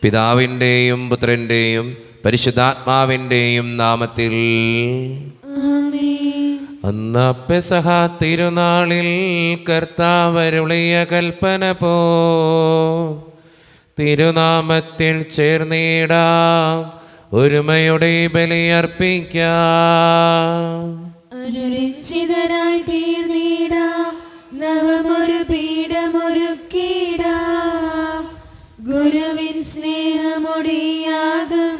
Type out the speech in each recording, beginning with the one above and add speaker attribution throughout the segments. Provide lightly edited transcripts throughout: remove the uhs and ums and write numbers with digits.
Speaker 1: പിതാവിൻ്റെയും പുത്രൻ്റെയും പരിശുദ്ധാത്മാവിൻ്റെയും നാമത്തിൽ. അന്ന് പെസഹ തിരുനാളിൽ കർത്താവരുളിയ കൽപ്പന പോ തിരുനാമത്തിൽ ചേർന്നിടാം, ഒരുമയുടെ ബലിയർപ്പിക്കാം.
Speaker 2: അനുരഞ്ജിതരായി തീർന്നിടാം, നവമൊരു പീഠമൊരുക്കിടാം. ഗുരുവിൻ സ്നേഹമൊടിയാകും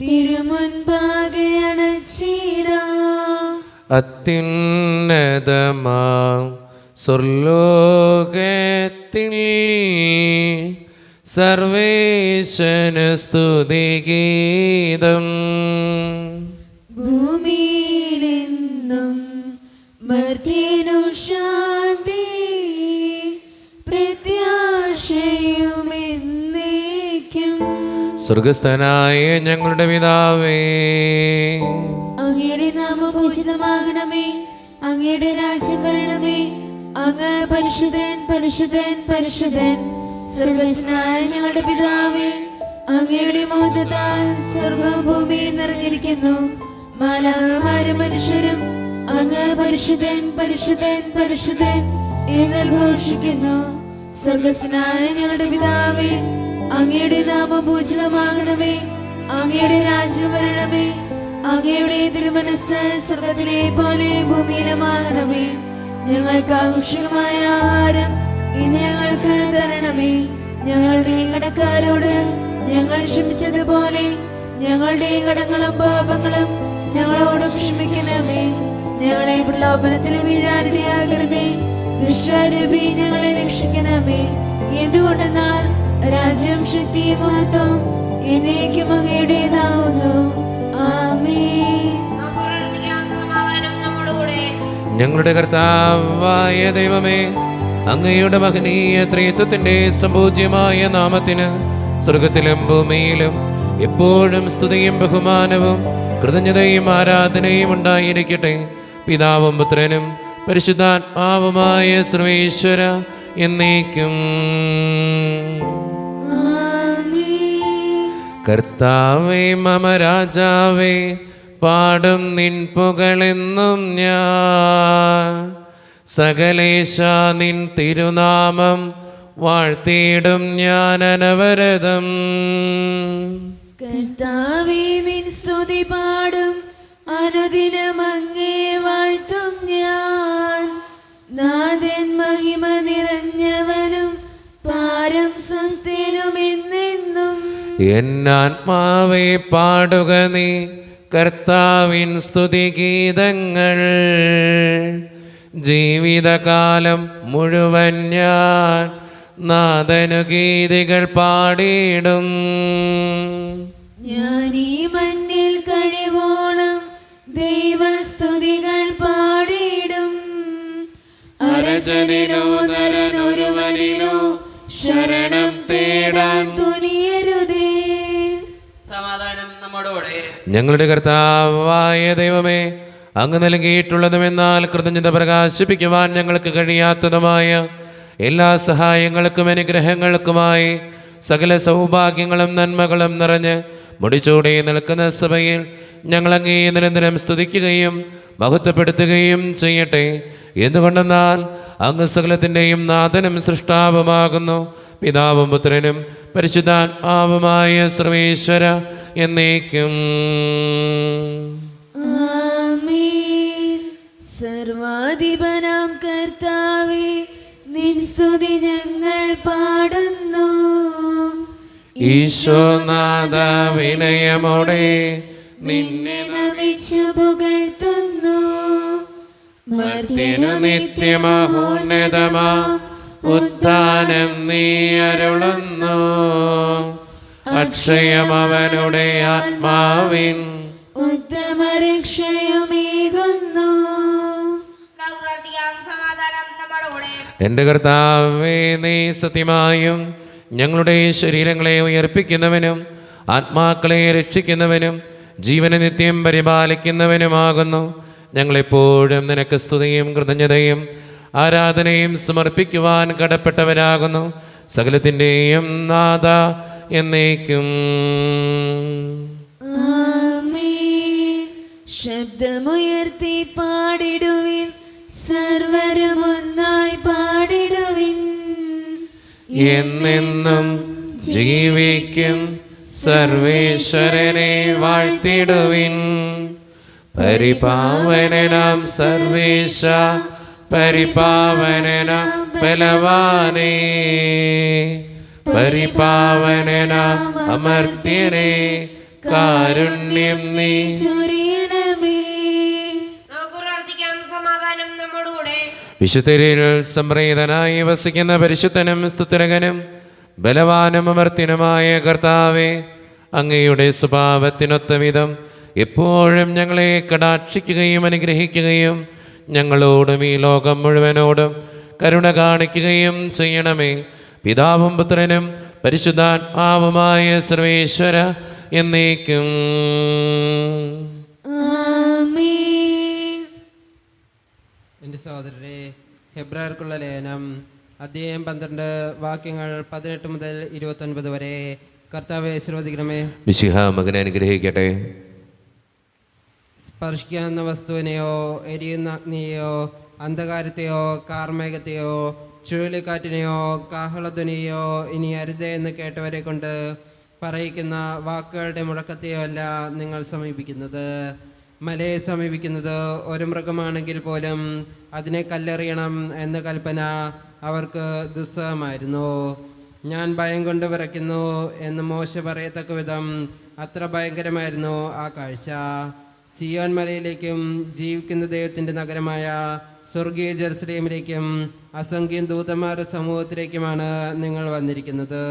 Speaker 2: തിരുമുൻപാകെ അണച്ചിടാം.
Speaker 1: അത്യുന്നതമാം സ്വർലോകത്തിൽ സർവേശന് സ്തുതിഗീതം.
Speaker 2: ഭൂമിയിലെന്നും മർത്യനു ശാന്തി, പ്രത്യാശയുമെന്നേക്കും.
Speaker 1: സ്വർഗസ്ഥനായ ഞങ്ങളുടെ പിതാവേ,
Speaker 2: അങ്ങയുടെ നാമം പൂജിതമാകണമേ, അങ്ങയുടെ രാജ്യം വരണമേ. അങ്ങ് പരിശുദ്ധൻ പരിശുദ്ധൻ പരിശുദ്ധൻ. സ്വർഗസ്ഥനായ ഞങ്ങളുടെ പിതാവേ, അങ്ങയുടെ മഹത്വത്താൽ സ്വർഗ്ഗവും ഭൂമിയും നിറഞ്ഞിരിക്കുന്നു. മാലാഖമാരും മനുഷ്യരും അങ്ങ് പരിശുദ്ധൻ പരിശുദ്ധൻ പരിശുദ്ധൻ എന്ന് ഘോഷിക്കുന്നു. സ്വർഗസ്ഥനായ ഞങ്ങളുടെ പിതാവേ, അങ്ങയുടെ നാമം പൂജിതമാകണമേ, അങ്ങയുടെ രാജ്യം വരണമേ. അങ്ങയുടെ തിരുമനസ്സ് സ്വർഗത്തിലെ പോലെ ഭൂമിയിലുമാകണമേ. ഞങ്ങൾക്ക് ആവശ്യമായ ആഹാരം ഇന്ന് ഞങ്ങൾക്ക് തരണമേ. ഞങ്ങളുടെ കടക്കാരോട് ഞങ്ങൾ ക്ഷമിച്ചതുപോലെ ഞങ്ങളുടെ കടങ്ങളും പാപങ്ങളും ഞങ്ങളോട് ക്ഷമിക്കണമേ. ഞങ്ങളെ പ്രലോഭനത്തിൽ വീഴാനിടയാകരുതേ, ദുഷ്ടാരൂപി ഞങ്ങളെ രക്ഷിക്കണമേ. എന്തുകൊണ്ടെന്നാൽ രാജ്യം ശക്തിയും മഹത്വം എന്നേക്കും അങ്ങയുടേതാവുന്നു. ആമേൻ.
Speaker 1: ഞങ്ങളുടെ കർത്താവായ ദൈവമേ, അങ്ങയുടെ മഹനീയ ത്രിത്വത്തിന്റെ സംപൂജ്യമായ നാമത്തിന് സ്വർഗത്തിലും ഭൂമിയിലും എപ്പോഴും സ്തുതിയും ബഹുമാനവും കൃതജ്ഞതയും ആരാധനയും ഉണ്ടായിരിക്കട്ടെ. പിതാവും പുത്രനും പരിശുദ്ധാത്മാവുമായ സർവേശ്വര എന്നേക്കും. കർത്താവേ മമ രാജാവേ, പാടും നിൻ പുകളെന്നും ഞാൻ. സകലേശ നിൻ തിരുനാമം വാഴ്ത്തിയിടും ഞാൻ അനവരതം.
Speaker 2: കർത്താവേ നിൻ സ്തുതി പാടും, അനുദിനം അങ്ങേ വാഴ്ത്തും ഞാൻ. നാഥൻ മഹിമ നിറഞ്ഞവനും പാരം സ്വസ്ഥനും എന്നെന്നും.
Speaker 1: എന്നാത്മാവേ പാടുക നീ കർത്താവിൻ സ്തുതിഗീതങ്ങൾ. ജീവിതകാലം മുഴുവൻ ഞാൻ നാഥനു ഗീതികൾ പാടിയിടും.
Speaker 2: ഞാൻ ഈ മണ്ണിൽ കഴിവോളം ദൈവസ്തുതികൾ പാടിയിടും. അരജനിലോ നരനൊരുവനിലോ ശരണം തേടാൻ തുനിയരുതേ.
Speaker 3: സമാധാനം നമ്മോടുകൂടെ.
Speaker 1: ഞങ്ങളുടെ കർത്താവായ ദൈവമേ, അങ്ങ് നൽകിയിട്ടുള്ളതുമെന്നാൽ കൃതജ്ഞത പ്രകാശിപ്പിക്കുവാൻ ഞങ്ങൾക്ക് കഴിയാത്തതുമായ എല്ലാ സഹായങ്ങൾക്കും അനുഗ്രഹങ്ങൾക്കുമായി സകല സൗഭാഗ്യങ്ങളും നന്മകളും നിറഞ്ഞ് മുടിച്ചൂടി നിൽക്കുന്ന സഭയിൽ ഞങ്ങളങ്ങേ നിരന്തരം സ്തുതിക്കുകയും മഹത്വപ്പെടുത്തുകയും ചെയ്യട്ടെ. എന്തുകൊണ്ടെന്നാൽ അങ്ങ് സകലത്തിൻ്റെയും നാഥനും സൃഷ്ടാവുമാകുന്നു. പിതാവും പുത്രനും പരിശുദ്ധാത്മാവുമായ സർവേശ്വര എന്നേക്കും.
Speaker 2: ആമേൻ. സർവാധിപനാം കർത്താവേ, നിൻ സ്തുതി ഞങ്ങൾ പാടുന്നു.
Speaker 1: ഈശോനാഥ വിനയമോടെ
Speaker 2: നിന്നെ നമിച്ചു പുകഴ്ത്തുന്നു.
Speaker 1: മർത്യനു നിത്യമഹോന്നതമാം ഉത്ഥാനം നീ അരുളുന്നു. അക്ഷയമവനുടെ ആത്മാവിൻ
Speaker 2: ഉത്തമരക്ഷയുമേകുന്നു.
Speaker 1: എൻ്റെ കർത്താവേ, നീ സത്യമായും ഞങ്ങളുടെ ശരീരങ്ങളെ ഉയർപ്പിക്കുന്നവനും ആത്മാക്കളെ രക്ഷിക്കുന്നവനും ജീവനെ നിത്യം പരിപാലിക്കുന്നവനുമാകുന്നു. ഞങ്ങളെപ്പോഴും നിനക്ക് സ്തുതിയും കൃതജ്ഞതയും ആരാധനയും സമർപ്പിക്കുവാൻ കടപ്പെട്ടവരാകുന്നു. സകലത്തിൻ്റെയും നാഥ എന്നേക്കും.
Speaker 2: ആമേൻ. ശബ്ദമുയർത്തി പാടിടുവിൻ, സർവരും ഒന്നായി പാടിടുവിൻ.
Speaker 1: എന്നെന്നും ജീവിക്കും സർവേശ്വരനെ വാഴ്ത്തിടുവിൻ. പരിപാവനനാം സർവേശ, പരിപാവനനാം ബലവാനേ, പരിപാവനനാം അമർത്യനേ, കാരുണ്യം നീ
Speaker 2: ചൊരിയണമേ.
Speaker 4: നമുക്ക് പ്രാർത്ഥിക്കാം. സമാധാനം നമ്മോടുകൂടെ.
Speaker 1: വിശുദ്ധരിൽ സംപ്രീതനായി വസിക്കുന്ന പരിശുദ്ധനും സ്തുതിരകനും ബലവാനും അമർത്യനുമായ കർത്താവേ, അങ്ങയുടെ സ്വഭാവത്തിനൊത്ത വിധം എപ്പോഴും ഞങ്ങളെ കടാക്ഷിക്കുകയും അനുഗ്രഹിക്കുകയും ഞങ്ങളോടും ഈ ലോകം മുഴുവനോടും കരുണ കാണിക്കുകയും ചെയ്യണമേ. പിതാവും പുത്രനും പരിശുദ്ധാത്മാവുമായ സർവേശ്വര എന്നേക്കും.
Speaker 2: ആമേൻ.
Speaker 5: എൻ്റെ സഹോദരരെ, ഹെബ്രായർക്കുള്ള ലേഖനം അധ്യായം 12 വാക്യങ്ങൾ 18 മുതൽ 29 വരെ. കർത്താവെ ശ്രദ്ധിക്കണമേ.
Speaker 1: മിശിഹ മകനെ അനുഗ്രഹിക്കട്ടെ.
Speaker 5: സ്പർശിക്കാവുന്ന വസ്തുവിനെയോ എരിയുന്ന അഗ്നിയെയോ അന്ധകാരത്തെയോ കാർമേഘത്തെയോ ചുഴലിക്കാറ്റിനെയോ കാഹളധ്വനിയോ ഇനി അരുതേ എന്ന് കേട്ടവരെ കൊണ്ട് പറയിക്കുന്ന വാക്കുകളുടെ മുടക്കത്തെയോ അല്ല നിങ്ങൾ സമീപിക്കുന്നത്. മലയെ സമീപിക്കുന്നത് ഒരു മൃഗമാണെങ്കിൽ പോലും അതിനെ കല്ലെറിയണം എന്ന കൽപ്പന അവർക്ക് ദുസ്സഹമായിരുന്നു. ഞാൻ ഭയം കൊണ്ട് വിറയ്ക്കുന്നു എന്ന് മോശ പറയത്തക്ക വിധം അത്ര ഭയങ്കരമായിരുന്നു ആ കാഴ്ച. സിയോൻ മലയിലേക്കും ജീവിക്കുന്ന ദൈവത്തിൻ്റെ നഗരമായ സ്വർഗീയ ജെറുസലേമിലേക്കും അസംഖ്യം ദൂതന്മാരുടെ സമൂഹത്തിലേക്കുമാണ് നിങ്ങൾ വന്നിരിക്കുന്നത്.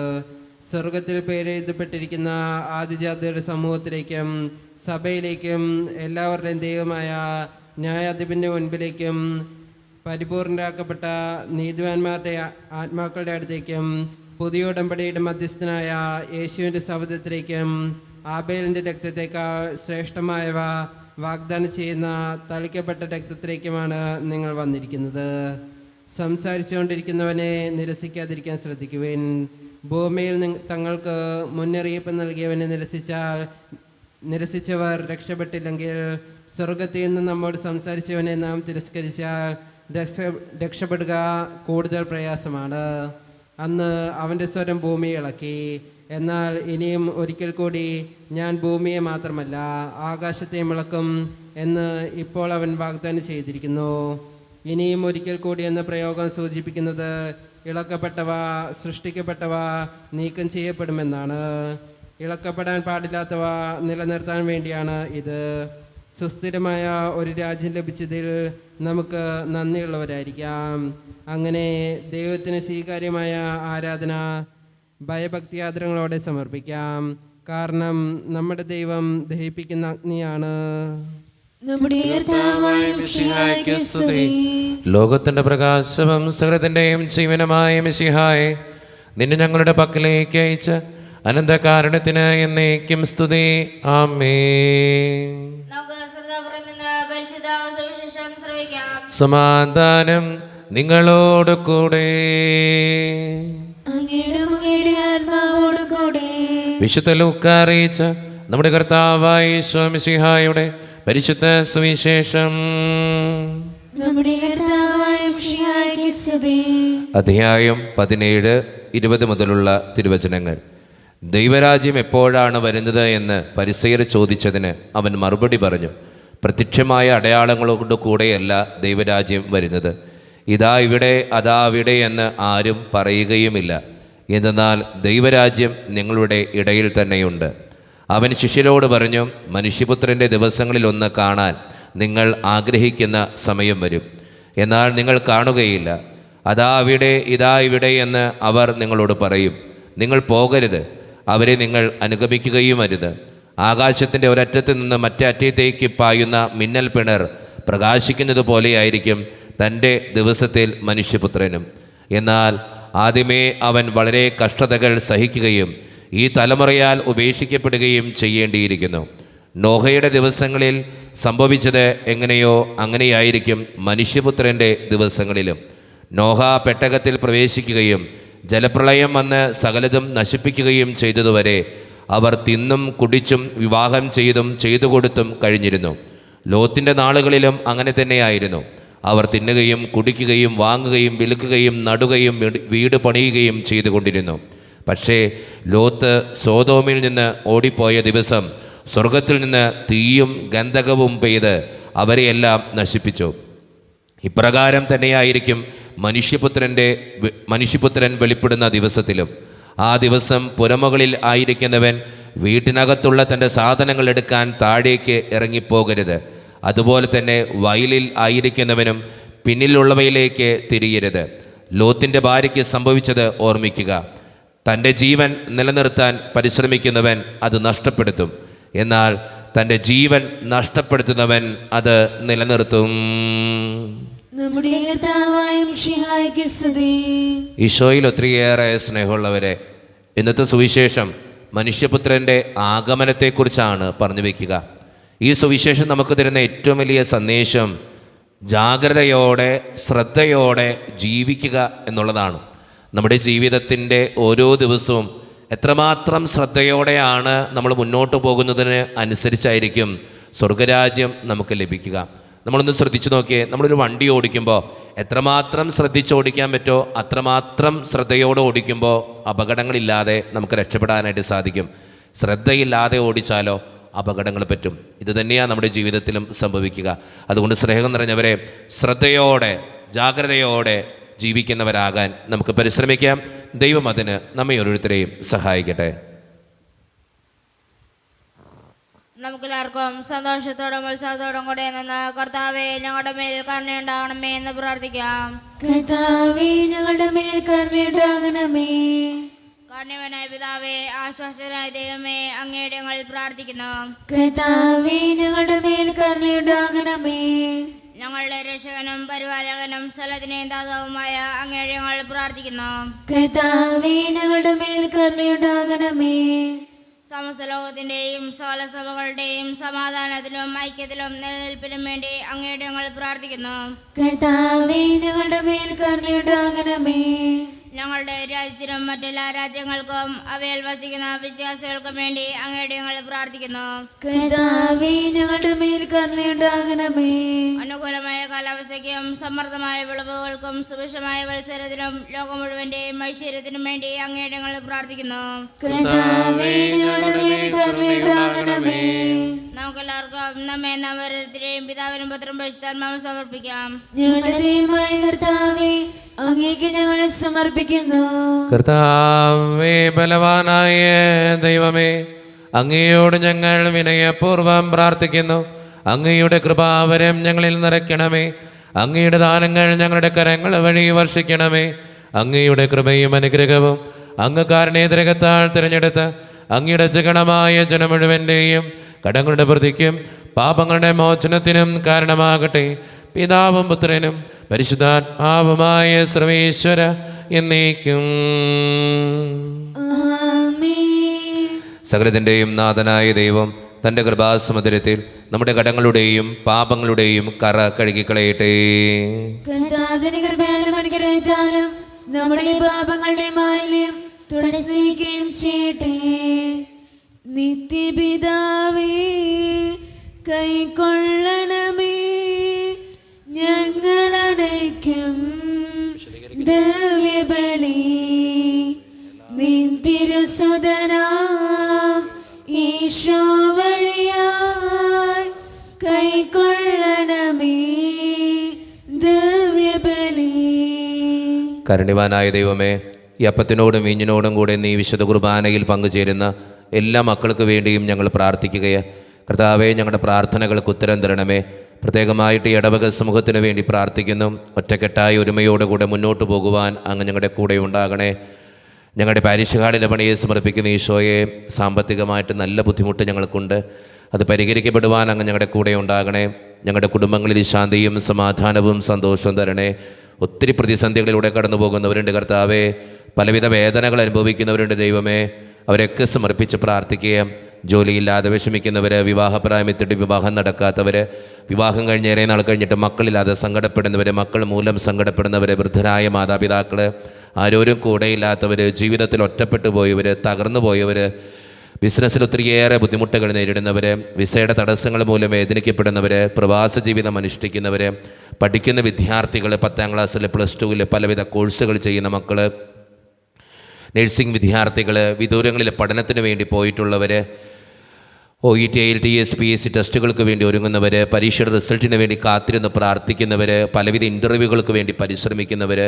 Speaker 5: സ്വർഗത്തിൽ പേരെഴുതപ്പെട്ടിരിക്കുന്ന ആദിജാതയുടെ സമൂഹത്തിലേക്കും സഭയിലേക്കും എല്ലാവരുടെയും ദൈവമായ ന്യായാധിപൻ്റെ മുൻപിലേക്കും പരിപൂർണരാക്കപ്പെട്ട നീതിവാന്മാരുടെ ആത്മാക്കളുടെ അടുത്തേക്കും പുതിയ ഉടമ്പടിയുടെ മധ്യസ്ഥനായ യേശുവിൻ്റെ സൗദത്തിലേക്കും ആബേലിൻ്റെ രക്തത്തേക്കാൾ ശ്രേഷ്ഠമായവ വാഗ്ദാനം ചെയ്യുന്ന തളിക്കപ്പെട്ട രക്തത്തിലേക്കുമാണ് നിങ്ങൾ വന്നിരിക്കുന്നത്. സംസാരിച്ചുകൊണ്ടിരിക്കുന്നവനെ നിരസിക്കാതിരിക്കാൻ ശ്രദ്ധിക്കുവിൻ. ഭൂമിയിൽ തങ്ങൾക്ക് മുന്നറിയിപ്പ് നൽകിയവനെ നിരസിച്ചവർ രക്ഷപ്പെട്ടില്ലെങ്കിൽ സ്വർഗത്തിൽ നിന്ന് നമ്മോട് സംസാരിച്ചവനെ നാം തിരസ്കരിച്ചാൽ രക്ഷപ്പെടുക കൂടുതൽ പ്രയാസമാണ്. അന്ന് അവൻ്റെ സ്വരം ഭൂമിയെ ഇളക്കി. എന്നാൽ ഇനിയും ഒരിക്കൽ കൂടി ഞാൻ ഭൂമിയെ മാത്രമല്ല ആകാശത്തെയും ഇളക്കും എന്ന് ഇപ്പോൾ അവൻ വാഗ്ദാനം ചെയ്തിരിക്കുന്നു. ഇനിയും ഒരിക്കൽ കൂടി എന്ന പ്രയോഗം സൂചിപ്പിക്കുന്നത് ഇളക്കപ്പെട്ടവ സൃഷ്ടിക്കപ്പെട്ടവ നീക്കം ചെയ്യപ്പെടുമെന്നാണ്. ഇളക്കപ്പെടാൻ പാടില്ലാത്തവ നിലനിർത്താൻ വേണ്ടിയാണ് ഇത്. സുസ്ഥിരമായ ഒരു രാജ്യം ലഭിച്ചതിൽ നമുക്ക് നന്ദിയുള്ളവരായിരിക്കാം. അങ്ങനെ ദൈവത്തിന് സ്വീകാര്യമായ ആരാധന ഭയഭക്തിയാദരങ്ങളോടെ സമർപ്പിക്കാം. കാരണം നമ്മുടെ ദൈവം ദഹിപ്പിക്കുന്ന അഗ്നിയാണ്.
Speaker 2: നമ്മുടെ കർത്താവായ മിശിഹായ്ക്ക് സ്തുതി.
Speaker 1: ലോകത്തിന്റെ പ്രകാശവും സകലത്തിന്റെയും ജീവനുമായ മിശിഹായെ, നിന്നെ ഞങ്ങളുടെ പക്കലേക്ക് അയച്ച അനന്തകാരുണ്യത്തിന് എന്നേക്കും സ്തുതി. ആമേൻ.
Speaker 4: നമുക്ക് ശ്രദ്ധാപൂർവ്വം നിന്ന് പരിശുദ്ധ സുവിശേഷം ശ്രവിക്കാം.
Speaker 1: സമാധാനം നിങ്ങളോട് കൂടെ.
Speaker 2: അങ്ങയുടെ അങ്ങയുടെ ആത്മാവോട് കൂടെ.
Speaker 1: വിശുദ്ധ ലൂക്കാ അറിയിച്ച നമ്മുടെ കർത്താവായ യേശു മിശിഹായുടെ പരിശുദ്ധ സുവിശേഷം.
Speaker 2: നമ്മുടെ കർത്താവായ മിശിഹായ്ക്ക് സ്തുതി.
Speaker 1: അധ്യായം 17-20 മുതലുള്ള തിരുവചനങ്ങൾ. ദൈവരാജ്യം എപ്പോഴാണ് വരുന്നത് എന്ന് പരിസയർ ചോദിച്ചതിന് അവൻ മറുപടി പറഞ്ഞു, പ്രത്യക്ഷമായ അടയാളങ്ങളോട് കൂടെയല്ല ദൈവരാജ്യം വരുന്നത്. ഇതാ ഇവിടെ അതാ അവിടെ എന്ന് ആരും പറയുകയുമില്ല. എന്തെന്നാൽ ദൈവരാജ്യം നിങ്ങളുടെ ഇടയിൽ തന്നെയുണ്ട്. അവൻ ശിഷ്യരോട് പറഞ്ഞു, മനുഷ്യപുത്രൻ്റെ ദിവസങ്ങളിലൊന്ന് കാണാൻ നിങ്ങൾ ആഗ്രഹിക്കുന്ന സമയം വരും, എന്നാൽ നിങ്ങൾ കാണുകയില്ല. അതാ അവിടെ ഇതാ ഇവിടെ എന്ന് അവർ നിങ്ങളോട് പറയും. നിങ്ങൾ പോകരുത്, അവരെ നിങ്ങൾ അനുഗമിക്കുകയും അരുത്. ആകാശത്തിൻ്റെ ഒരറ്റത്ത് നിന്ന് മറ്റേ അറ്റത്തേക്ക് പായുന്ന മിന്നൽ പിണർ പ്രകാശിക്കുന്നത് പോലെയായിരിക്കും തൻ്റെ ദിവസത്തിൽ മനുഷ്യപുത്രനും. എന്നാൽ ആദ്യമേ അവൻ വളരെ കഷ്ടതകൾ സഹിക്കുകയും ഈ തലമുറയാൽ ഉപേക്ഷിക്കപ്പെടുകയും ചെയ്യേണ്ടിയിരിക്കുന്നു. നോഹയുടെ ദിവസങ്ങളിൽ സംഭവിച്ചത് എങ്ങനെയോ അങ്ങനെയായിരിക്കും മനുഷ്യപുത്രൻ്റെ ദിവസങ്ങളിലും. നോഹ പെട്ടകത്തിൽ പ്രവേശിക്കുകയും ജലപ്രളയം വന്ന് സകലതും നശിപ്പിക്കുകയും ചെയ്തതുവരെ അവർ തിന്നും കുടിച്ചും വിവാഹം ചെയ്തു കൊടുത്തും കഴിഞ്ഞിരുന്നു. ലോത്തിൻ്റെ നാളുകളിലും അങ്ങനെ തന്നെയായിരുന്നു. അവർ തിന്നുകയും കുടിക്കുകയും വാങ്ങുകയും വിൽക്കുകയും നടുകയും വീട് പണിയുകയും ചെയ്തുകൊണ്ടിരുന്നു. പക്ഷേ ലോത്ത് സോദോമിൽ നിന്ന് ഓടിപ്പോയ ദിവസം സ്വർഗത്തിൽ നിന്ന് തീയും ഗന്ധകവും പെയ്ത് അവരെയെല്ലാം നശിപ്പിച്ചു. ഇപ്രകാരം തന്നെയായിരിക്കും മനുഷ്യപുത്രൻ വെളിപ്പെടുന്ന ദിവസത്തിലും. ആ ദിവസം പുരമുകളിൽ ആയിരിക്കുന്നവൻ വീട്ടിനകത്തുള്ള തൻ്റെ സാധനങ്ങൾ എടുക്കാൻ താഴേക്ക് ഇറങ്ങിപ്പോകരുത്. അതുപോലെ തന്നെ വയലിൽ ആയിരിക്കുന്നവനും പിന്നിലുള്ളവയിലേക്ക് തിരിയരുത്. ലോത്തിൻ്റെ ഭാര്യയ്ക്ക് സംഭവിച്ചത് ഓർമ്മിക്കുക. തൻ്റെ ജീവൻ നിലനിർത്താൻ പരിശ്രമിക്കുന്നവൻ അത് നഷ്ടപ്പെടുത്തും, എന്നാൽ തൻ്റെ ജീവൻ നഷ്ടപ്പെടുത്തുന്നവൻ അത് നിലനിർത്തും.
Speaker 2: നമ്മുടെ കർത്താവായ മിശിഹായ്ക്ക് സ്തുതി.
Speaker 1: ഈശോയിൽ ഒത്തിരിയേറെ സ്നേഹമുള്ളവരെ, ഇന്നത്തെ സുവിശേഷം മനുഷ്യപുത്രൻ്റെ ആഗമനത്തെക്കുറിച്ചാണ് പറഞ്ഞു വയ്ക്കുക. ഈ സുവിശേഷം നമുക്ക് തരുന്ന ഏറ്റവും വലിയ സന്ദേശം ജാഗ്രതയോടെ ശ്രദ്ധയോടെ ജീവിക്കുക എന്നുള്ളതാണ്. നമ്മുടെ ജീവിതത്തിൻ്റെ ഓരോ ദിവസവും എത്രമാത്രം ശ്രദ്ധയോടെയാണ് നമ്മൾ മുന്നോട്ട് പോകുന്നതിന് അനുസരിച്ചായിരിക്കും സ്വർഗരാജ്യം നമുക്ക് ലഭിക്കുക. നമ്മളൊന്ന് ശ്രദ്ധിച്ചു നോക്കിയേ, നമ്മളൊരു വണ്ടി ഓടിക്കുമ്പോൾ എത്രമാത്രം ശ്രദ്ധിച്ചോടിക്കാൻ പറ്റുമോ അത്രമാത്രം ശ്രദ്ധയോടെ ഓടിക്കുമ്പോൾ അപകടങ്ങളില്ലാതെ നമുക്ക് രക്ഷപ്പെടാനായിട്ട് സാധിക്കും. ശ്രദ്ധയില്ലാതെ ഓടിച്ചാലോ അപകടങ്ങൾ പറ്റും. ഇത് തന്നെയാണ് നമ്മുടെ ജീവിതത്തിലും സംഭവിക്കുക. അതുകൊണ്ട് സ്നേഹം നിറഞ്ഞവരെ, ശ്രദ്ധയോടെ ജാഗ്രതയോടെ ജീവിക്കുന്നവരാകാൻ നമുക്ക് പരിശ്രമിക്കാം. ദൈവം അതിന് നമ്മെ ഓരോരുത്തരെയും സഹായിക്കട്ടെ.
Speaker 4: നമുക്കെല്ലാവർക്കും സന്തോഷത്തോടും ഉത്സാഹത്തോടും കൂടെ നിന്ന് കർത്താവെ ഞങ്ങളുടെ മേൽ കരുണയുണ്ടാകണമേ എന്ന് പ്രാർത്ഥിക്കാം.
Speaker 2: കർത്താവേ, ഞങ്ങളുടെ മേൽ കരുണയുണ്ടാകണമേ.
Speaker 4: കാരുണ്യവാനായ പിതാവേ, ആശ്വാസനായ ദൈവമേ, അങ്ങയുടെ ഞങ്ങൾ പ്രാർത്ഥിക്കുന്നു.
Speaker 2: കർത്താവേ, ഞങ്ങളുടെ മേൽ കരുണയുണ്ടാകണമേ.
Speaker 4: ഞങ്ങളുടെ രക്ഷകനും പരിപാലകനും സകലത്തിന്റെയും ദാതാവുമായ അങ്ങയുടെ ഞങ്ങൾ പ്രാർത്ഥിക്കുന്നു.
Speaker 2: കർത്താവേ, ഞങ്ങളുടെ മേൽ കരുണയുണ്ടാകണമേ.
Speaker 4: സമസ്ത ലോകത്തിന്റെയും സകല സഭകളുടെയും സമാധാനത്തിലും ഐക്യത്തിലും നിലനിൽപ്പിനും വേണ്ടി അങ്ങയുടെ ഞങ്ങൾ പ്രാർത്ഥിക്കുന്നു.
Speaker 2: കർത്താവേ, ഞങ്ങളുടെ മേൽ കരുണയുണ്ടാകണമേ.
Speaker 4: ഞങ്ങളുടെ രാജ്യത്തിനും മറ്റെല്ലാ രാജ്യങ്ങൾക്കും അവയിൽ വസിക്കുന്ന വിശ്വാസികൾക്കും വേണ്ടി അങ്ങയുടെ ഞങ്ങൾ പ്രാർത്ഥിക്കുന്നു.
Speaker 2: കർത്താവേ, ഞങ്ങളുടെ മേൽ കരുണയുണ്ടാകണമേ.
Speaker 4: അനുകൂലമായ കാലാവസ്ഥയ്ക്കും സമൃദ്ധമായ വിളവുകൾക്കും സുഭിക്ഷമായ മത്സരത്തിനും ലോകം മുഴുവന്റെയും ഐശ്വര്യത്തിനും വേണ്ടി അങ്ങയുടെ ഞങ്ങൾ പ്രാർത്ഥിക്കുന്നു.
Speaker 2: കർത്താവേ, ഞങ്ങളുടെ മേൽ കരുണയുണ്ടാകണമേ.
Speaker 4: നമുക്കെല്ലാവർക്കും നമ്മെ നാം ഓരോരുത്തരെയും പിതാവിനും പുത്രനും പരിശുദ്ധാത്മാവിനും സമർപ്പിക്കാം.
Speaker 2: ഞങ്ങളുടെ ദൈവമായ കർത്താവേ, അങ്ങേക്ക് ഞങ്ങൾ സമർപ്പിക്കുന്നു.
Speaker 1: കർത്താവേ, ബലവാനായ ദൈവമേ, അങ്ങയോട് ഞങ്ങൾ വിനയപൂർവ്വം പ്രാർത്ഥിക്കുന്നു. അങ്ങയുടെ കൃപാവരം ഞങ്ങളിൽ നിറയ്ക്കണമേ. അങ്ങയുടെ ദാനങ്ങൾ ഞങ്ങളുടെ കരങ്ങൾ വഴി വർഷിക്കണമേ. അങ്ങയുടെ കൃപയും അനുഗ്രഹവും അങ്ങ് കാരുണ്യത്തിരകത്താൽ തിരഞ്ഞെടുത്ത് അങ്ങയുടെ ജഗണമായ ജനം മുഴുവൻ്റെയും കടങ്ങളുടെ പ്രതിക്കും പാപങ്ങളുടെ മോചനത്തിനും കാരണമാകട്ടെ. പിതാവും പുത്രനും പരിശുദ്ധാത്മാവുമായ സർവേശ്വര എന്നേക്കും.
Speaker 2: ആമേൻ.
Speaker 1: സകലത്തിൻ്റെയും നാഥനായ ദൈവം തൻ്റെ കൃപാസമുദ്രത്തിൽ നമ്മുടെ കടങ്ങളുടെയും പാപങ്ങളുടെയും കറ കഴുകിക്കളയട്ടെ.
Speaker 2: കർത്താവിന്റെ കൃപയാലും അനുഗ്രഹത്താലും നമ്മുടെ പാപങ്ങളുടെ മാലിന്യം തുടച്ചുനീക്കുകയും ചെയ്യട്ടെ. നിത്യപിതാവേ, കൈക്കൊള്ളണമേ ഞങ്ങളടയ്ക്കും ദിവ്യബലി. നിന്തിരുസുതനാം ഈശോ വഴിയായി കൈക്കൊള്ളണമേ ദിവ്യബലി.
Speaker 1: കാരുണ്യവാനായ ദൈവമേ, ഈ അപ്പത്തിനോടും വീഞ്ഞിനോടും കൂടെ നീ വിശുദ്ധ കുർബാനയിൽ പങ്കുചേരുന്ന എല്ലാ മക്കൾക്ക് വേണ്ടിയും ഞങ്ങൾ പ്രാർത്ഥിക്കുകയാണ്. കർത്താവേ, ഞങ്ങളുടെ പ്രാർത്ഥനകൾക്ക് ഉത്തരം തരണമേ. പ്രത്യേകമായിട്ട് ഈ ഇടവക സമൂഹത്തിന് വേണ്ടി പ്രാർത്ഥിക്കുന്നു. ഒറ്റക്കെട്ടായി ഒരുമയോടുകൂടെ മുന്നോട്ട് പോകുവാൻ അങ്ങ് ഞങ്ങളുടെ കൂടെ ഉണ്ടാകണേ. ഞങ്ങളുടെ പാരിഷ് ഹാളിലെ പണിയെ സമർപ്പിക്കുന്ന ഈശോയെ, സാമ്പത്തികമായിട്ട് നല്ല ബുദ്ധിമുട്ട് ഞങ്ങൾക്കുണ്ട്. അത് പരിഹരിക്കപ്പെടുവാൻ അങ്ങ് ഞങ്ങളുടെ കൂടെ ഉണ്ടാകണേ. ഞങ്ങളുടെ കുടുംബങ്ങളിൽ ശാന്തിയും സമാധാനവും സന്തോഷവും തരണേ. ഒത്തിരി പ്രതിസന്ധികളിലൂടെ കടന്നു പോകുന്നവരുണ്ട് കർത്താവേ. പലവിധ വേദനകൾ അനുഭവിക്കുന്നവരുണ്ട് ദൈവമേ. അവരൊക്കെ സമർപ്പിച്ച് പ്രാർത്ഥിക്കുക. ജോലിയില്ലാതെ വിഷമിക്കുന്നവർ, വിവാഹപ്രായമെത്തിയിട്ട് വിവാഹം നടക്കാത്തവർ, വിവാഹം കഴിഞ്ഞ് ഏറെ നാൾ കഴിഞ്ഞിട്ട് മക്കളില്ലാതെ സങ്കടപ്പെടുന്നവർ, മക്കൾ മൂലം സങ്കടപ്പെടുന്നവർ, വൃദ്ധരായ മാതാപിതാക്കൾ, ആരോരും കൂടെയില്ലാത്തവർ, ജീവിതത്തിൽ ഒറ്റപ്പെട്ടു പോയവർ, തകർന്നു പോയവർ, ബിസിനസ്സിൽ ഒത്തിരിയേറെ ബുദ്ധിമുട്ടുകൾ നേരിടുന്നവർ, വിസയുടെ തടസ്സങ്ങൾ മൂലം വേദനിക്കപ്പെടുന്നവർ, പ്രവാസ ജീവിതം അനുഷ്ഠിക്കുന്നവർ, പഠിക്കുന്ന വിദ്യാർത്ഥികൾ, 10ാം ക്ലാസ്സിൽ, +2-ൽ പലവിധ കോഴ്സുകൾ ചെയ്യുന്ന മക്കൾ, നഴ്സിംഗ് വിദ്യാർത്ഥികൾ, വിദൂരങ്ങളിൽ പഠനത്തിന് വേണ്ടി പോയിട്ടുള്ളവർ, OET, IELTS, PSC ടെസ്റ്റുകൾക്ക് വേണ്ടി ഒരുങ്ങുന്നവർ, പരീക്ഷയുടെ റിസൾട്ടിന് വേണ്ടി കാത്തിരുന്ന് പ്രാർത്ഥിക്കുന്നവർ, പലവിധ ഇൻ്റർവ്യൂകൾക്ക് വേണ്ടി പരിശ്രമിക്കുന്നവർ,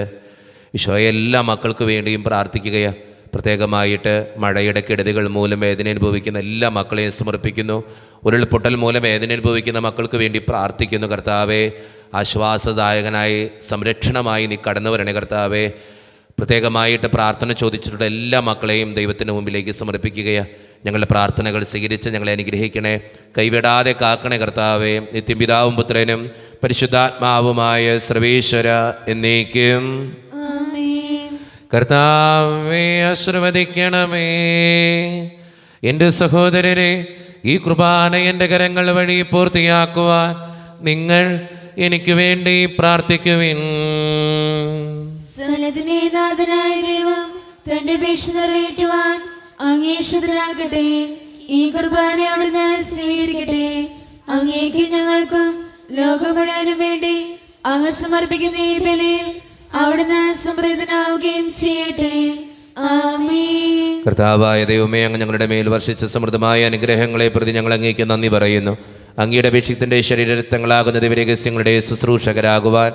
Speaker 1: ഈശോയെ എല്ലാ മക്കൾക്ക് വേണ്ടിയും പ്രാർത്ഥിക്കുകയാണ്. പ്രത്യേകമായിട്ട് മഴയുടെ കെടുതികൾ മൂലം വേദന അനുഭവിക്കുന്ന എല്ലാ മക്കളെയും സമർപ്പിക്കുന്നു. ഉരുൾപൊട്ടൽ മൂലം വേദന അനുഭവിക്കുന്ന മക്കൾക്ക് വേണ്ടി പ്രാർത്ഥിക്കുന്നു. കർത്താവേ, ആശ്വാസദായകനായി സംരക്ഷണമായി നീ കടന്നു വരണേ കർത്താവേ. പ്രത്യേകമായിട്ട് പ്രാർത്ഥന ചോദിച്ചിട്ടുള്ള എല്ലാ മക്കളെയും ദൈവത്തിൻ്റെ മുമ്പിലേക്ക് സമർപ്പിക്കുകയാണ്. ഞങ്ങളുടെ പ്രാർത്ഥനകൾ സ്വീകരിച്ച് ഞങ്ങളെ അനുഗ്രഹിക്കണേ, കൈവിടാതെ കാക്കണേ കർത്താവേ. നിത്യം പിതാവും പുത്രനും പരിശുദ്ധാത്മാവുമായ സർവേശ്വര എന്നേക്കും. കർത്താവേ, ആശീർവദിക്കണമേ. എൻ്റെ സഹോദരരെ, ഈ കുർബാന എൻ്റെ കരങ്ങൾ വഴി പൂർത്തിയാക്കുവാൻ നിങ്ങൾ എനിക്ക് വേണ്ടി പ്രാർത്ഥിക്കുവിൻ.
Speaker 2: സകലത്തിനെ നാഥനായ ദൈവം തന്റെ അപേക്ഷ നിറവേറ്റുവാൻ അങ്ങേഷതനാകട്ടെ. ഈ കുർബാന അവിടുന്ന് സ്വീകരിക്കട്ടെ. അങ്ങേക്ക് ഞങ്ങൾക്കും ലോകം മുഴുവനും വേണ്ടി അങ്ങ് സമർപ്പിക്കുന്ന ഈ ബലിയിൽ അവിടുന്ന് സംപ്രീതനാവുകയും ചെയ്യട്ടെ. ആമേൻ.
Speaker 1: കർത്താവായ ദൈവമേ, അങ്ങ് ഞങ്ങളുടെ മേൽ വർഷിച്ച സമൃദ്ധമായ അനുഗ്രഹങ്ങളെ പ്രതി ഞങ്ങൾ അങ്ങേക്ക് നന്ദി പറയുന്നു. അങ്ങയുടെ അപേക്ഷിത്തിൻ്റെ ശരീരരക്തങ്ങളാകുന്ന ദിവ്യരഹസ്യങ്ങളുടെ ശുശ്രൂഷകരാകുവാൻ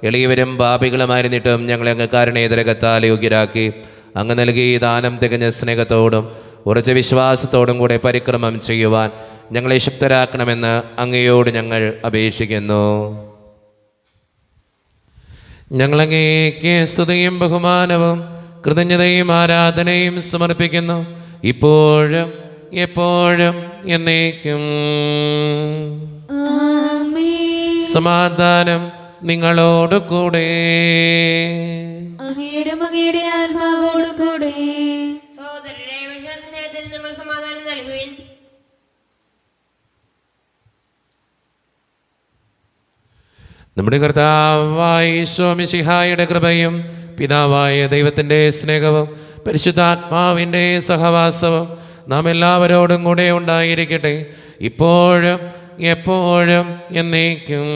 Speaker 1: എളിയവരും പാപികളുമായിരുന്നിട്ടും ഞങ്ങളെ അങ്ങ് കാരുണ്യേതരകത്താൽ യോഗ്യരാക്കി. അങ്ങ് നൽകിയ ഈ ദാനം തികഞ്ഞ സ്നേഹത്തോടും ഉറച്ച വിശ്വാസത്തോടും കൂടെ പരിക്രമം ചെയ്യുവാൻ ഞങ്ങളെ ശക്തരാക്കണമെന്ന് അങ്ങയോട് ഞങ്ങൾ അപേക്ഷിക്കുന്നു. ഞങ്ങളങ്ങേക്ക് സ്തുതിയും ബഹുമാനവും കൃതജ്ഞതയും ആരാധനയും സമർപ്പിക്കുന്നു, ഇപ്പോഴും എപ്പോഴും എന്നേക്കും. സമാധാനം നിങ്ങളോട് കൂടെ.
Speaker 2: അങ്ങയുടെ ആത്മാവോട് കൂടെ.
Speaker 4: സഹോദരരെ, വിശ്വാസത്തിൽ നിങ്ങൾ സമാധാനം നൽകുവിൻ.
Speaker 1: നമ്മുടെ കർത്താവായ ഈശോ മിശിഹായുടെ കൃപയും പിതാവായ ദൈവത്തിൻ്റെ സ്നേഹവും പരിശുദ്ധാത്മാവിൻ്റെ സഹവാസവും നാം എല്ലാവരോടും കൂടെ ഉണ്ടായിരിക്കട്ടെ, ഇപ്പോഴും എപ്പോഴും എന്നേക്കും.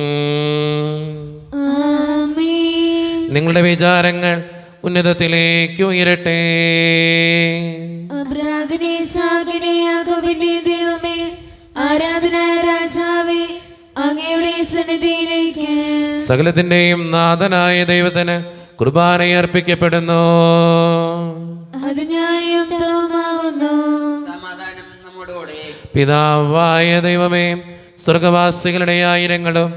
Speaker 1: നിങ്ങളുടെ വിചാരങ്ങൾ ഉന്നതത്തിലേക്ക് ഉയരട്ടെ.
Speaker 2: ദൈവമേ, ആരാധനായ രാജാവേ, അങ്ങയുടെ സന്നിധിയിലേക്ക്
Speaker 1: സകലത്തിൻ്റെയും നാഥനായ ദൈവത്തിന് കുർബാനയർപ്പിക്കപ്പെടുന്നു.
Speaker 2: അത് ന്യായം തോമാവുന്നു.
Speaker 3: സമാധാനം നമ്മോടുകൂടെ.
Speaker 1: പിതാവായ ദൈവമേ, സ്വർഗവാസികളുടെ ആയിരങ്ങളും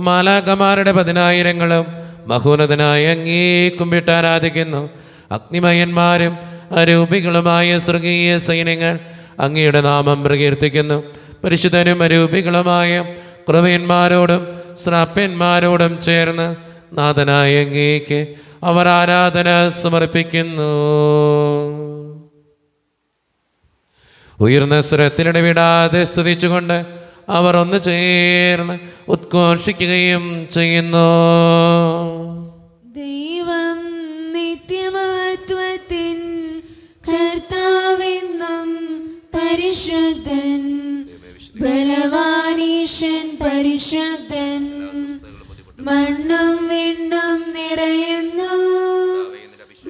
Speaker 1: മാലാഖമാരുടെ 10,000ങ്ങളും മഹോന്നതനായ അങ്ങേ കുമ്പിട്ട് ആരാധിക്കുന്നു. അഗ്നിമയന്മാരും അരൂപികളുമായ സ്വർഗീയ സൈന്യങ്ങൾ അങ്ങയുടെ നാമം പ്രകീർത്തിക്കുന്നു. പരിശുദ്ധനും അരൂപികളുമായ കൃപയന്മാരോടും ശ്രാപ്യന്മാരോടും ചേർന്ന് നാഥനായ അങ്ങേക്ക് അവർ ആരാധന സമർപ്പിക്കുന്നു. ഉയർന്ന സ്വരത്തിലിടവിടാതെ സ്തുതിച്ചുകൊണ്ട് അവർ ഒന്ന് ചേർന്ന് ഉദ്ഘോഷിക്കുകയും ചെയ്യുന്നു.
Speaker 2: ദൈവം നിത്യമഹത്വത്തിൻ കർത്താവെന്നും പരിശുദ്ധൻ, ബലവാനീശൻ പരിശുദ്ധൻ, മണ്ണും വിണ്ണും നിറയുന്നു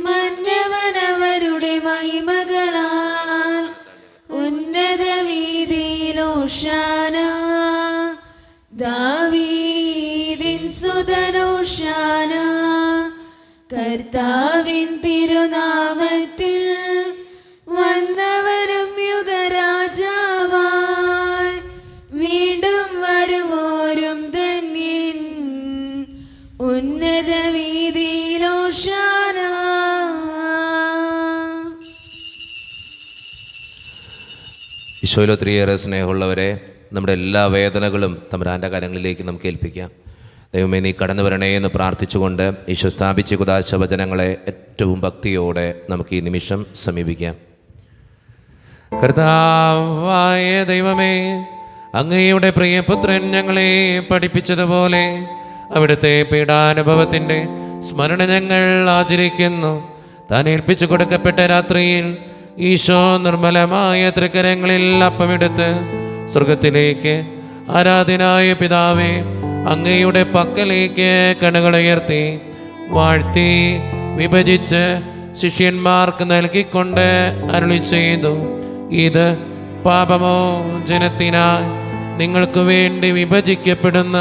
Speaker 2: മന്നവനവരുടെ മഹിമകളാൽ. ഉന്നത വീതിയിൽ ഓശാന, ദാവീദിൻ സുതൻ ഓശാന. കർത്താവിൻ തിരുനാമത്തിൽ വന്നവരും യുഗരാജാവായി വീണ്ടും വരുവോരും ധന്യൻ. ഉന്നത വീതിയിൽ ഓശാന.
Speaker 1: ഈശോയിൽ ഒത്തിരിയേറെ സ്നേഹമുള്ളവരെ, നമ്മുടെ എല്ലാ വേദനകളും തമ്പുരാൻ്റെ കരങ്ങളിലേക്ക് നമുക്ക് ഏൽപ്പിക്കാം. ദൈവമേ, നീ കടന്നു വരണേ എന്ന് പ്രാർത്ഥിച്ചുകൊണ്ട് ഈശോ സ്ഥാപിച്ച കുദാശ വചനങ്ങളെ ഏറ്റവും ഭക്തിയോടെ നമുക്ക് ഈ നിമിഷം സമീപിക്കാം. കർത്താവായ ദൈവമേ, അങ്ങയുടെ പ്രിയപുത്രൻ ഞങ്ങളെ പഠിപ്പിച്ചതുപോലെ അവിടുത്തെ പീഡാനുഭവത്തിൻ്റെ സ്മരണ ഞങ്ങൾ ആചരിക്കുന്നു. താൻ ഏൽപ്പിച്ചു കൊടുക്കപ്പെട്ട രാത്രിയിൽ ഈശോ നിർമ്മലമായ തൃക്കരങ്ങളിൽ അപ്പമെടുത്ത് സ്വർഗത്തിലേക്ക് ആരാധനായ പിതാവേ, അങ്ങയുടെ പക്കലേക്ക് കണ്ണുകളുയർത്തി വാഴ്ത്തി വിഭജിച്ച് ശിഷ്യന്മാർക്ക് നൽകിക്കൊണ്ട് അരുളി ചെയ്തു, ഇത് പാപമോചനത്തിനായി നിങ്ങൾക്ക് വേണ്ടി വിഭജിക്കപ്പെടുന്ന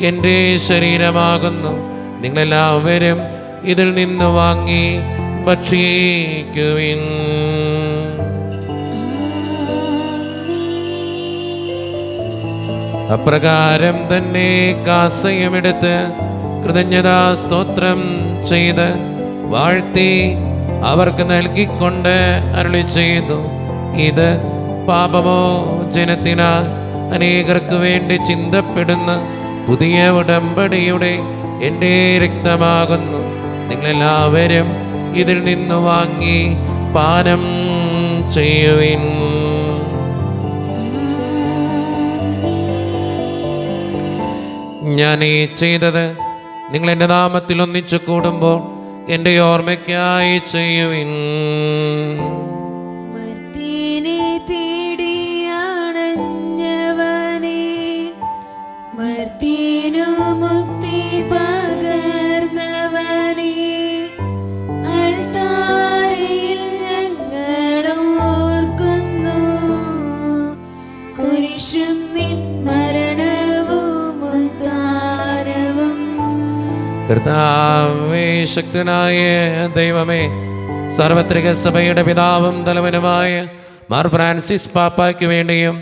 Speaker 1: എൻ്റെ ശരീരമാകുന്നു. നിങ്ങളെല്ലാവരും ഇതിൽ നിന്ന് വാങ്ങി ഭക്ഷിക്കുവിൻ. അപ്രകാരം തന്നെ കാസയുമെടുത്ത് കൃതജ്ഞതാ സ്തോത്രം ചെയ്ത് വാഴ്ത്തി അവർക്ക് നൽകിക്കൊണ്ട് അരുളി ചെയ്തു, ഇത് പാപമോചനത്തിനായി അനേകർക്ക് വേണ്ടി ചിന്തപ്പെടുന്ന പുതിയ ഉടമ്പടിയുടെ എൻ്റെ രക്തമാകുന്നു. നിങ്ങളെല്ലാവരും ഇതിൽ നിന്ന് വാങ്ങി പാനം ചെയ്യുവിൻ. ഞാൻ ഈ ചെയ്തത് നിങ്ങൾ എൻ്റെ നാമത്തിൽ ഒന്നിച്ചു കൂടുമ്പോൾ എൻ്റെ ഓർമ്മയ്ക്കായി ചെയ്യുവിൻ.
Speaker 2: മർത്യനെ തേടിയാണഞ്ഞവനെ, മർത്യനു മുക്തി പകർന്നവനെ, അൾത്താരയിൽ ഞങ്ങൾ ഓർക്കുന്നു. കുരിശും നിൻ മരണവും ഉദ്ധാരവും.
Speaker 1: കർത്താവേ, ശക്തനായ ദൈവമേ, സാർവത്രിക സഭയുടെ പിതാവും തലവനുമായ മാർ ഫ്രാൻസിസ് പാപ്പായ്ക്ക് വേണ്ടിയും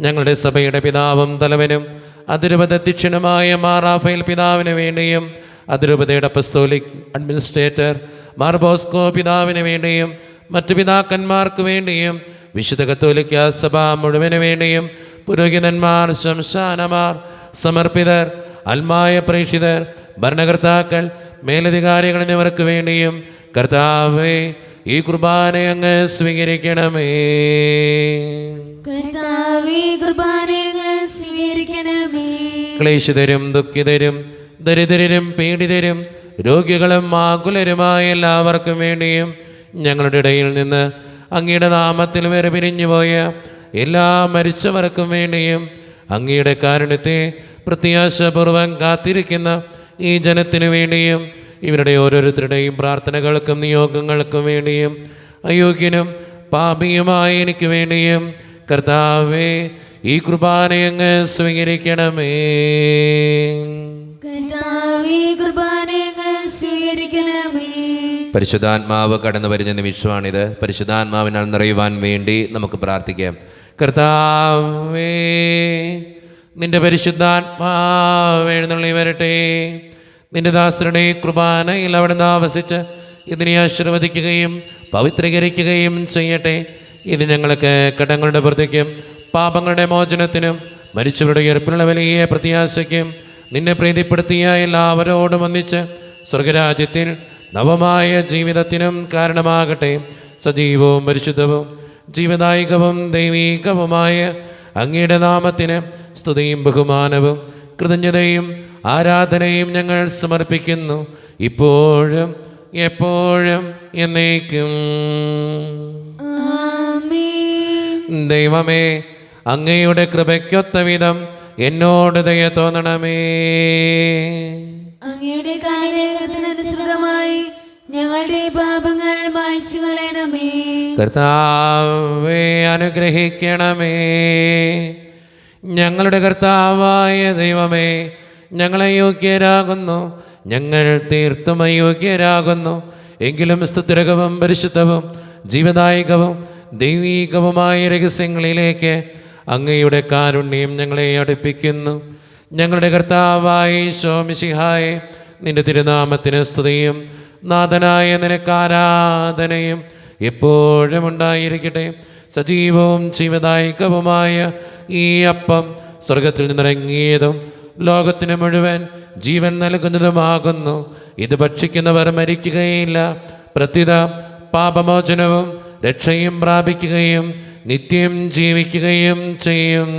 Speaker 1: ഞങ്ങളുടെ സഭയുടെ പിതാവും തലവനും അതിരൂപത അധ്യക്ഷനുമായ മാർ റാഫേൽ പിതാവിന് വേണ്ടിയും അതിരൂപതയുടെ അപ്പസ്തോലിക് അഡ്മിനിസ്ട്രേറ്റർ മാർ ബോസ്കോ പിതാവിന് വേണ്ടിയും മറ്റു പിതാക്കന്മാർക്ക് വേണ്ടിയും വിശുദ്ധ കത്തോലിക്ക സഭ മുഴുവന് വേണ്ടിയും പുരോഹിതന്മാർ, ശംശാനമാർ, സമർപ്പിതർ, അൽമായ പ്രേക്ഷിതർ, ഭരണകർത്താക്കൾ, മേലധികാരികൾ എന്നിവർക്ക് വേണ്ടിയും കർത്താവേ, ഈ കുർബാന അങ്ങ് സ്വീകരിക്കണമേ.
Speaker 2: കർത്താവേ, കുർബാന അങ്ങ് സ്വീകരിക്കണമേ.
Speaker 1: ക്ലേശിതരും ദുഃഖിതരും ദരിദ്രരും പീഡിതരും രോഗികളും ആകുലരുമായ എല്ലാവർക്കും വേണ്ടിയും ഞങ്ങളുടെ ഇടയിൽ നിന്ന് അങ്ങയുടെ നാമത്തിൽ വേർപിരിഞ്ഞുപോയ എല്ലാ മരിച്ചവർക്കും വേണ്ടിയും അങ്ങയുടെ കാരുണ്യത്തെ പ്രത്യാശപൂർവം കാത്തിരിക്കുന്ന ഈ ജനത്തിനു വേണ്ടിയും ഇവരുടെ ഓരോരുത്തരുടെയും പ്രാർത്ഥനകൾക്കും നിയോഗങ്ങൾക്കും വേണ്ടിയും അയോഗ്യനും പാപിയുമായ എനിക്ക് വേണ്ടിയും കർത്താവേ, ഈ കുർബാന അങ്ങ് സ്വീകരിക്കണമേ.
Speaker 2: കർത്താവേ, കുർബാന അങ്ങ് സ്വീകരിക്കണമേ.
Speaker 1: പരിശുദ്ധാത്മാവ് കടന്നു വരുന്ന നിമിഷമാണിത്. പരിശുദ്ധാത്മാവിനാൽ നിറയുവാൻ വേണ്ടി നമുക്ക് പ്രാർത്ഥിക്കാം. കർത്താവേ, നിന്റെ പരിശുദ്ധാത്മാവ് എഴുന്നള്ളി വരട്ടെ. നിന്റെ ദാസരുടെ കുർബാനയിൽ അവിടുന്ന് ആവസിച്ച് ഇതിനെ ആശീർവദിക്കുകയും പവിത്രീകരിക്കുകയും ചെയ്യട്ടെ. ഇത് ഞങ്ങൾക്ക് കടങ്ങളുടെ വൃദ്ധിക്കും പാപങ്ങളുടെ മോചനത്തിനും മരിച്ചവരുടെ ഉയർപ്പിലുള്ള വലിയ പ്രത്യാശയ്ക്കും നിന്നെ പ്രീതിപ്പെടുത്തിയ എല്ലാവരോടും ഒന്നിച്ച് സ്വർഗരാജ്യത്തിൽ നവമായ ജീവിതത്തിനും കാരണമാകട്ടെ. സജീവവും പരിശുദ്ധവും ജീവദായകവും ദൈവീകവുമായ അങ്ങയുടെ നാമത്തിന് സ്തുതിയും ബഹുമാനവും കൃതജ്ഞതയും ആരാധനയും ഞങ്ങൾ സമർപ്പിക്കുന്നു, ഇപ്പോഴും എപ്പോഴും എന്നേക്കും.
Speaker 2: ആമേൻ.
Speaker 1: ദൈവമേ, അങ്ങയുടെ കൃപയ്ക്കൊത്ത വിധം എന്നോട് ദയ തോന്നണമേ.
Speaker 2: അങ്ങയുടെ കാലഘട്ടത്തിനനുസൃതമായി ഞങ്ങളുടെ പാപങ്ങൾ മായ്ച്ചു കളയണമേ.
Speaker 1: കർത്താവേ, അനുഗ്രഹിക്കണമേ. ഞങ്ങളുടെ കർത്താവായ ദൈവമേ, ഞങ്ങൾ അയോഗ്യരാകുന്നു, ഞങ്ങൾ തീർത്തും അയോഗ്യരാകുന്നു. എങ്കിലും സ്തുതിരകവും പരിശുദ്ധവും ജീവദായകവും ദൈവീകവുമായ രഹസ്യങ്ങളിലേക്ക് അങ്ങയുടെ കാരുണ്യം ഞങ്ങളെ അടുപ്പിക്കുന്നു. ഞങ്ങളുടെ കർത്താവായ ഈശോ മിശിഹായെ, നിന്റെ തിരുനാമത്തിന് സ്തുതിയും നാഥനായ നിനക്ക് ആരാധനയും എപ്പോഴും ഉണ്ടായിരിക്കട്ടെ. സജീവവും ജീവദായകവുമായ ഈ അപ്പം സ്വർഗത്തിൽ നിന്നിറങ്ങിയതും ലോകത്തിന് മുഴുവൻ ജീവൻ നൽകുന്നതുമാകുന്നു. ഇത് ഭക്ഷിക്കുന്നവർ മരിക്കുകയില്ല, പ്രത്യുത പാപമോചനവും രക്ഷയും പ്രാപിക്കുകയും നിത്യം ജീവിക്കുകയും ചെയ്യും.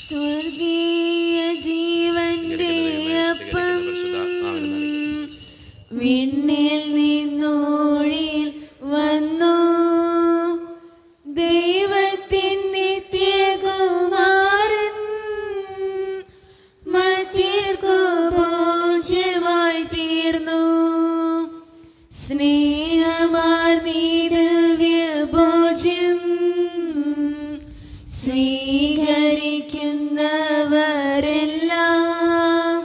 Speaker 2: സ്വർഗീയ ജീവന്റെ അപ്പം സ്നേഹമാർന്നീ ദിവ്യഭോജ്യം സ്വീകരിക്കുന്നവരെല്ലാം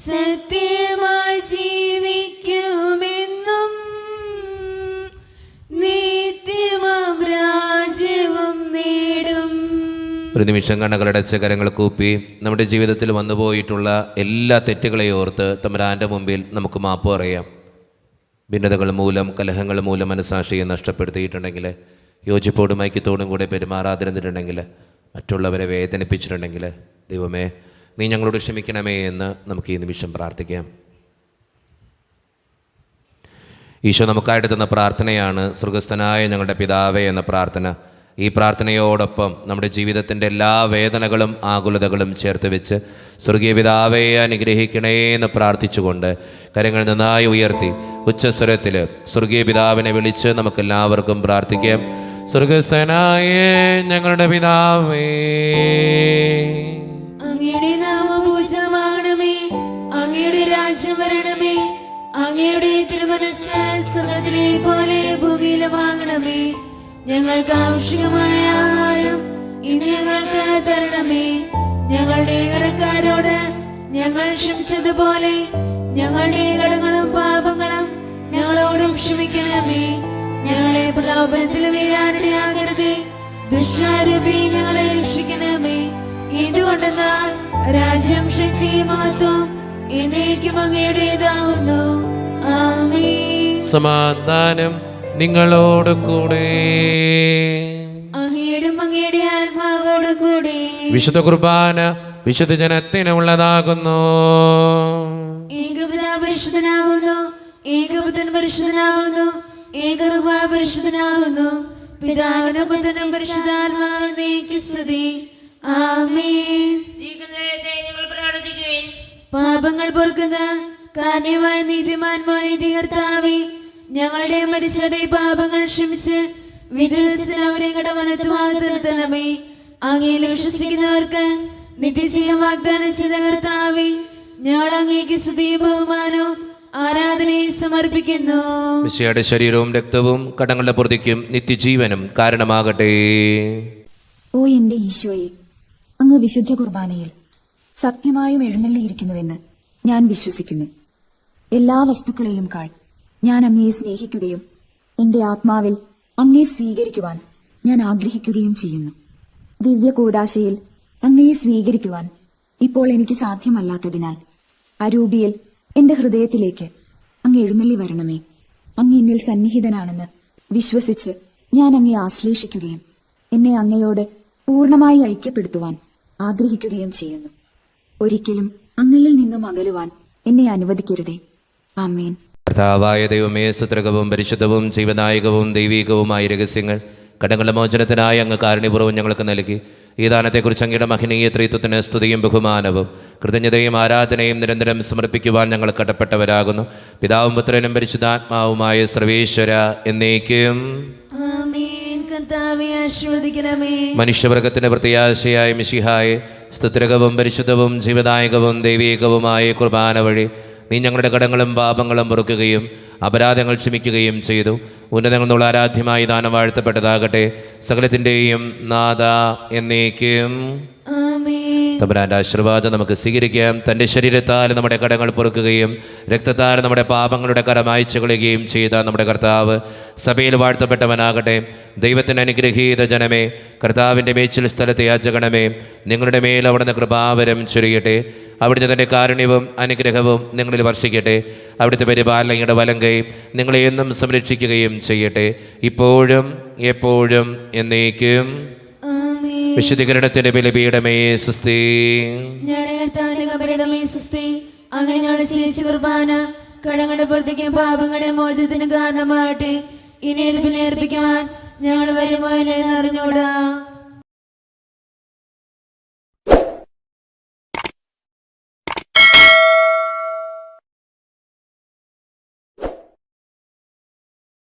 Speaker 2: സത്യമായി ജീവിക്കുമെന്നും നിത്യമാം രാജ്യവും നേടും.
Speaker 1: ഒരു നിമിഷം കണ്ണുകളടച്ച് കരങ്ങൾ കൂപ്പി നമ്മുടെ ജീവിതത്തിൽ വന്നുപോയിട്ടുള്ള എല്ലാ തെറ്റുകളെയും ഓർത്ത് തമ്പുരാൻ്റെ മുമ്പിൽ നമുക്ക് മാപ്പ് പറയാം. ഭിന്നതകൾ മൂലം, കലഹങ്ങൾ മൂലം മനസ്സാക്ഷിയെ നഷ്ടപ്പെടുത്തിയിട്ടുണ്ടെങ്കിൽ, യോജിപ്പോടും ഐക്യത്തോടും കൂടെ പെരുമാറാതിരുന്നിട്ടുണ്ടെങ്കിൽ, മറ്റുള്ളവരെ വേദനിപ്പിച്ചിട്ടുണ്ടെങ്കിൽ, ദൈവമേ നീ ഞങ്ങളോട് ക്ഷമിക്കണമേ എന്ന് നമുക്ക് ഈ നിമിഷം പ്രാർത്ഥിക്കാം. ഈശോ നമുക്കായിട്ട് തന്ന പ്രാർത്ഥനയാണ് സ്വർഗസ്ഥനായ ഞങ്ങളുടെ പിതാവേ എന്ന പ്രാർത്ഥന. ഈ പ്രാർത്ഥനയോടൊപ്പം നമ്മുടെ ജീവിതത്തിൻ്റെ എല്ലാ വേദനകളും ആകുലതകളും ചേർത്ത് വെച്ച് സ്വർഗീയ പിതാവേ അനുഗ്രഹിക്കണേ എന്ന് പ്രാർത്ഥിച്ചുകൊണ്ട് കരങ്ങൾ നന്നായി ഉയർത്തി ഉച്ചസ്വരത്തിൽ സ്വർഗീയ പിതാവിനെ വിളിച്ച് നമുക്കെല്ലാവർക്കും പ്രാർത്ഥിക്കാം. സ്വർഗസ്ഥനായ ഞങ്ങളുടെ പിതാവേ,
Speaker 2: അങ്ങയുടെ നാമം പൂജിതമാകണമേ, അങ്ങയുടെ രാജ്യം വരണമേ, അങ്ങയുടെ തിരുമനസ്സ് സ്വർഗ്ഗത്തിലെ പോലെ ഭൂമിയിലുമാകണമേ. ഞങ്ങൾക്ക് ആവശ്യമായ ആഹാരം ഇനി ഞങ്ങൾക്ക് തരണമേ. ഞങ്ങളുടെ കടക്കാരോട് ഞങ്ങൾ ക്ഷമിച്ചതുപോലെ ഞങ്ങളുടെ കടങ്ങളും പാപങ്ങളും ഞങ്ങളോടും ക്ഷമിക്കണമേ. ഞങ്ങളെ പ്രലോഭനത്തിൽ വീഴാനിടയാകരുതേ, ദുഷ്ടാരൂപി ഞങ്ങളെ രക്ഷിക്കണമേ. ഇതുകൊണ്ടെന്നാൽ രാജ്യം, ശക്തി, മഹത്വം എന്നേക്കും അങ്ങയുടേതാവുന്നു. ആമേൻ.
Speaker 1: സമാധാനം നിങ്ങളോട് കൂടെ.
Speaker 2: അങ്ങയുടെ ആത്മാവോട് കൂടെ.
Speaker 1: വിശുദ്ധ കുർബാന വിശുദ്ധ ജനത്തിനുള്ളതാകുന്നു.
Speaker 2: ഏകപിതാ പരിശുദ്ധനാകുന്നു, ഏകപുത്രൻ പരിശുദ്ധനാകുന്നു, ഏകറുഹ പരിശുദ്ധനാകുന്നു. പിതാവിനും പുത്രനും പരിശുദ്ധാത്മാവിനേക്ക് സ്തുതി. ആമേൻ.
Speaker 4: നിങ്ങൾ പ്രാർത്ഥിക്കുവിൻ.
Speaker 2: പാപങ്ങൾ പൊറുക്കുന്ന കാരണമായ നീതിമാന്മായ കർത്താവേ, ഞങ്ങളുടെ മരിച്ചവരുടെ പാപങ്ങൾ ക്ഷമിച്ച് വിധേയത്തിൽ അവരെ കടവനത്തുമായി തീർത്തണമേ. അങ്ങയിൽ വിശ്വസിക്കുന്നവർക്ക് നിത്യജീവൻ വാഗ്ദാനം ചെയ്ത കർത്താവേ, ഞങ്ങൾ അങ്ങേക്ക് സ്തുതിയും ബഹുമാനവും ആരാധനയും സമർപ്പിക്കുന്നു.
Speaker 1: മിശിഹായുടെ ശരീരവും രക്തവും കടങ്ങളുടെ പൊറുതിക്കും നിത്യജീവനും കാരണമാകട്ടെ.
Speaker 6: ഓ എന്റെ ഈശോയെ, അങ്ങ് വിശുദ്ധ കുർബാനയിൽ സത്യമായും എഴുന്നള്ളിയിരിക്കുന്നുവെന്ന് ഞാൻ വിശ്വസിക്കുന്നു. എല്ലാ വസ്തുക്കളെയും കാൾ ഞാൻ അങ്ങയെ സ്നേഹിക്കുകയും എന്റെ ആത്മാവിൽ അങ്ങയെ സ്വീകരിക്കുവാൻ ഞാൻ ആഗ്രഹിക്കുകയും ചെയ്യുന്നു. ദിവ്യ കൂദാശയിൽ അങ്ങയെ സ്വീകരിക്കുവാൻ ഇപ്പോൾ എനിക്ക് സാധ്യമല്ലാത്തതിനാൽ അരൂപിയിൽ എന്റെ ഹൃദയത്തിലേക്ക് അങ്ങ് എഴുന്നള്ളി വരണമേ. അങ്ങ് എന്നിൽ സന്നിഹിതനാണെന്ന് വിശ്വസിച്ച് ഞാൻ അങ്ങയെ ആശ്ലേഷിക്കുകയും എന്നെ അങ്ങയോട് പൂർണ്ണമായി ഐക്യപ്പെടുത്തുവാൻ ആഗ്രഹിക്കുകയും ചെയ്യുന്നു. ഒരിക്കലും അങ്ങയിൽ നിന്നും അകലുവാൻ എന്നെ അനുവദിക്കരുതേ. ആമേൻ.
Speaker 1: കർത്താവായ ദൈവമേ, സുത്രകവും പരിശുദ്ധവും ജീവനായകവും ദൈവീകവുമായ രഹസ്യങ്ങൾ കടങ്ങളുടെ മോചനത്തിനായി അങ്ങ് കാരുണ്യപൂർവ്വം ഞങ്ങൾക്ക് നൽകി. ഈ ദാനത്തെക്കുറിച്ച് അങ്ങയുടെ മഹനീയ ത്രിത്വത്തിന് സ്തുതിയും ബഹുമാനവും കൃതജ്ഞതയും ആരാധനയും നിരന്തരം സമർപ്പിക്കുവാൻ ഞങ്ങൾ കടപ്പെട്ടവരാകുന്നു. പിതാവും പുത്രനും പരിശുദ്ധാത്മാവുമായ സർവേശ്വര എന്നേക്കും
Speaker 2: ആമേൻ. കർത്താവേ ആശീർവദിക്കണമേ.
Speaker 1: മനുഷ്യവർഗത്തിന്റെ പ്രത്യാശയായ മിശിഹായെ, സ്തുത്രകവും പരിശുദ്ധവും ജീവദായകവും ദൈവീകവുമായ കുർബാന വഴി നീ ഞങ്ങളുടെ കടങ്ങളും പാപങ്ങളും പൊറുക്കുകയും അപരാധങ്ങൾ ക്ഷമിക്കുകയും ചെയ്തു. ഉന്നതങ്ങൾ നിന്നുള്ള ആരാധ്യമായി ദാനം വാഴ്ത്തപ്പെട്ടതാകട്ടെ. സകലത്തിൻ്റെയും നാഥ എന്നേക്കും തമ്പുരാന്റെ ആശീർവാദം നമുക്ക് സ്വീകരിക്കാം. തൻ്റെ ശരീരത്താൽ നമ്മുടെ കടങ്ങൾ പൊറുക്കുകയും രക്തത്താൽ നമ്മുടെ പാപങ്ങളുടെ കരം മായ്ച്ചു കളയുകയും ചെയ്ത നമ്മുടെ കർത്താവ് സഭയിൽ വാഴ്ത്തപ്പെട്ടവനാകട്ടെ. ദൈവത്തിൻ്റെ അനുഗ്രഹീത ജനമേ, കർത്താവിൻ്റെ മേച്ചിൽ സ്ഥലത്തെ യാചകണമേ, നിങ്ങളുടെ മേൽ അവിടുന്ന് കൃപാവരം ചൊരിയട്ടെ. അവിടുന്ന് തൻ്റെ കാരുണ്യവും അനുഗ്രഹവും നിങ്ങളിൽ വർഷിക്കട്ടെ. അവിടുത്തെ പരിപാലനയുടെ വലങ്കൈ നിങ്ങളെ എന്നും സംരക്ഷിക്കുകയും ചെയ്യട്ടെ, ഇപ്പോഴും എപ്പോഴും എന്നേക്കും. വിശുദ്ധീകരണത്തിന്റെ ബലിപീഠമേ സുസ്തി.
Speaker 2: അങ്ങനെ ഞങ്ങളുടെ ശേഷി കുർബാന കടങ്ങളുടെ പുറത്തേക്കും പാപങ്ങളുടെ മോചനത്തിന് കാരണമാകട്ടെ. ഇനി ഏർപ്പിക്കുവാൻ ഞങ്ങൾ വരുമോ ഇല്ലെന്ന് അറിഞ്ഞൂടാ.